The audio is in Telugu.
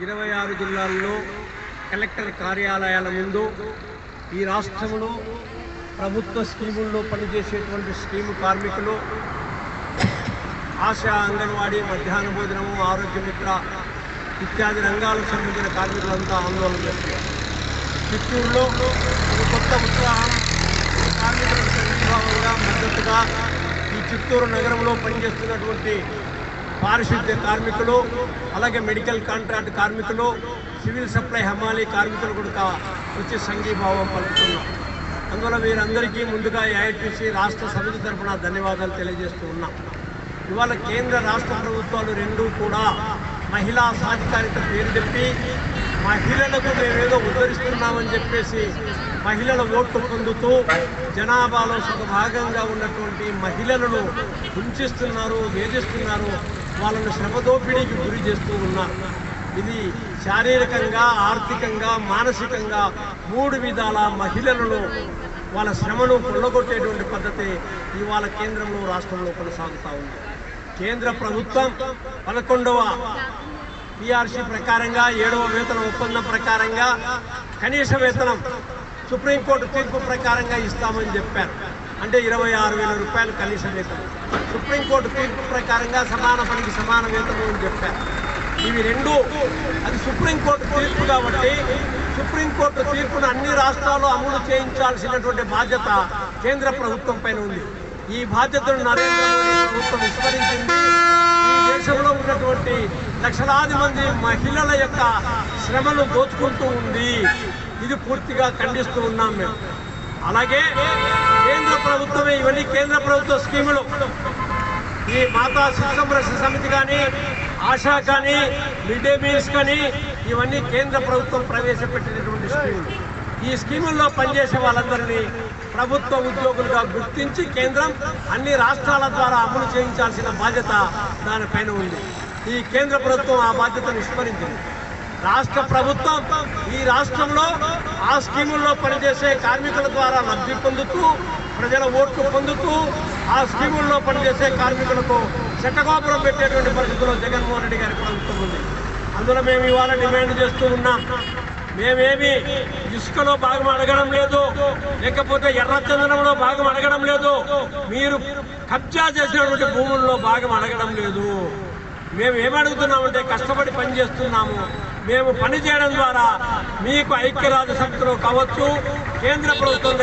26 జిల్లాల్లో కలెక్టర్ కార్యాలయాల ముందు ఈ రాష్ట్రంలో ప్రభుత్వ స్కీముల్లో పనిచేసేటువంటి స్కీము కార్మికులు, ఆశా, అంగన్వాడీ, మధ్యాహ్న భోజనము, ఆరోగ్య మిత్ర ఇత్యాది రంగాలకు సంబంధించిన కార్మికులంతా ఆందోళన చేస్తున్నారు. చిత్తూరులో ఒక కొత్త ఉత్సాహం, కార్మికులకు సంఘీభావంగా మద్దతుగా ఈ చిత్తూరు నగరంలో పనిచేస్తున్నటువంటి పారిశుద్ధ్య కార్మికులు, అలాగే మెడికల్ కాంట్రాక్ట్ కార్మికులు, సివిల్ సప్లై హమాలీ కార్మికులు కూడా వచ్చి సంఘీభావం పలుకుతున్నాం. అందువల్ల వీరందరికీ ముందుగా ఏఐటీసీ రాష్ట్ర సమితి తరఫున ధన్యవాదాలు తెలియజేస్తూ ఉన్నాం. ఇవాళ కేంద్ర రాష్ట్ర ప్రభుత్వాలు రెండూ కూడా మహిళా సాధికారిత పేరు చెప్పి మహిళలకు మేమేదో ఉద్ధరిస్తున్నామని చెప్పేసి మహిళల ఓట్లు పొందుతూ జనాభాలో భాగంగా ఉన్నటువంటి మహిళలను హింసిస్తున్నారు, వేధిస్తున్నారు, వాళ్ళను శ్రమదోపిడీకి గురి చేస్తూ ఉన్నారు. ఇది శారీరకంగా, ఆర్థికంగా, మానసికంగా 3 విధాల మహిళలను వాళ్ళ శ్రమను కొల్లగొట్టేటువంటి పద్ధతి ఇవాళ కేంద్రంలో, రాష్ట్రంలో కొనసాగుతూ ఉంది. కేంద్ర ప్రభుత్వం 11వ పిఆర్సీ ప్రకారంగా 7వ వేతన ఒప్పందం ప్రకారంగా కనీస వేతనం సుప్రీంకోర్టు తీర్పు ప్రకారంగా ఇస్తామని చెప్పారు. అంటే 26,000 రూపాయలు కనీస వేతనం. సుప్రీంకోర్టు తీర్పు ప్రకారంగా సమాన పనికి సమాన వేతనం అని చెప్పారు. ఇవి రెండు, అది సుప్రీంకోర్టు తీర్పు కాబట్టి సుప్రీంకోర్టు తీర్పును అన్ని రాష్ట్రాలు అమలు చేయించాల్సినటువంటి బాధ్యత కేంద్ర ప్రభుత్వం పైన ఉంది. ఈ బాధ్యతను నరేంద్ర మోదీ ప్రభుత్వం విస్మరించింది. ఈ దేశంలో ఉన్నటువంటి లక్షలాది మంది మహిళల యొక్క శ్రమను దోచుకుంటూ ఉంది. ఇది పూర్తిగా ఖండిస్తూ ఉన్నాం మేము. అలాగే కేంద్ర ప్రభుత్వమే ఇవన్నీ కేంద్ర ప్రభుత్వ స్కీములు. ఈ మాతా శిశు సంరక్షణ సమితి కానీ, ఆశా కానీ, మిడ్ డే మీల్స్ కానీ ఇవన్నీ కేంద్ర ప్రభుత్వం ప్రవేశపెట్టినటువంటి స్కీములు. ఈ స్కీముల్లో పనిచేసే వాళ్ళందరినీ ప్రభుత్వ ఉద్యోగులుగా గుర్తించి కేంద్రం అన్ని రాష్ట్రాల ద్వారా అమలు చేయించాల్సిన బాధ్యత దానిపైన ఉంది. ఈ కేంద్ర ప్రభుత్వం ఆ బాధ్యతను విస్మరించింది. రాష్ట్ర ప్రభుత్వం ఈ రాష్ట్రంలో ఆ స్కీముల్లో పనిచేసే కార్మికుల ద్వారా లబ్ధి పొందుతూ, ప్రజల ఓట్లు పొందుతూ, ఆ స్కీముల్లో పనిచేసే కార్మికులకు చట్టగోపురం పెట్టేటువంటి పరిస్థితుల్లో జగన్మోహన్ రెడ్డి గారి ప్రభుత్వం ఉంది. అందులో మేము ఇవాళ డిమాండ్ చేస్తూ ఉన్నాం. మేమేమి ఇసుకలో భాగం అడగడం లేదు, లేకపోతే ఎర్రచందనంలో భాగం అడగడం లేదు, మీరు కబ్జా చేసినటువంటి భూముల్లో భాగం అడగడం లేదు. మేము ఏమడుగుతున్నామంటే కష్టపడి పని చేస్తున్నాము. మేము పని చేయడం ద్వారా మీకు ఐక్యరాజ్య సమితిలో కావచ్చు, కేంద్ర ప్రభుత్వం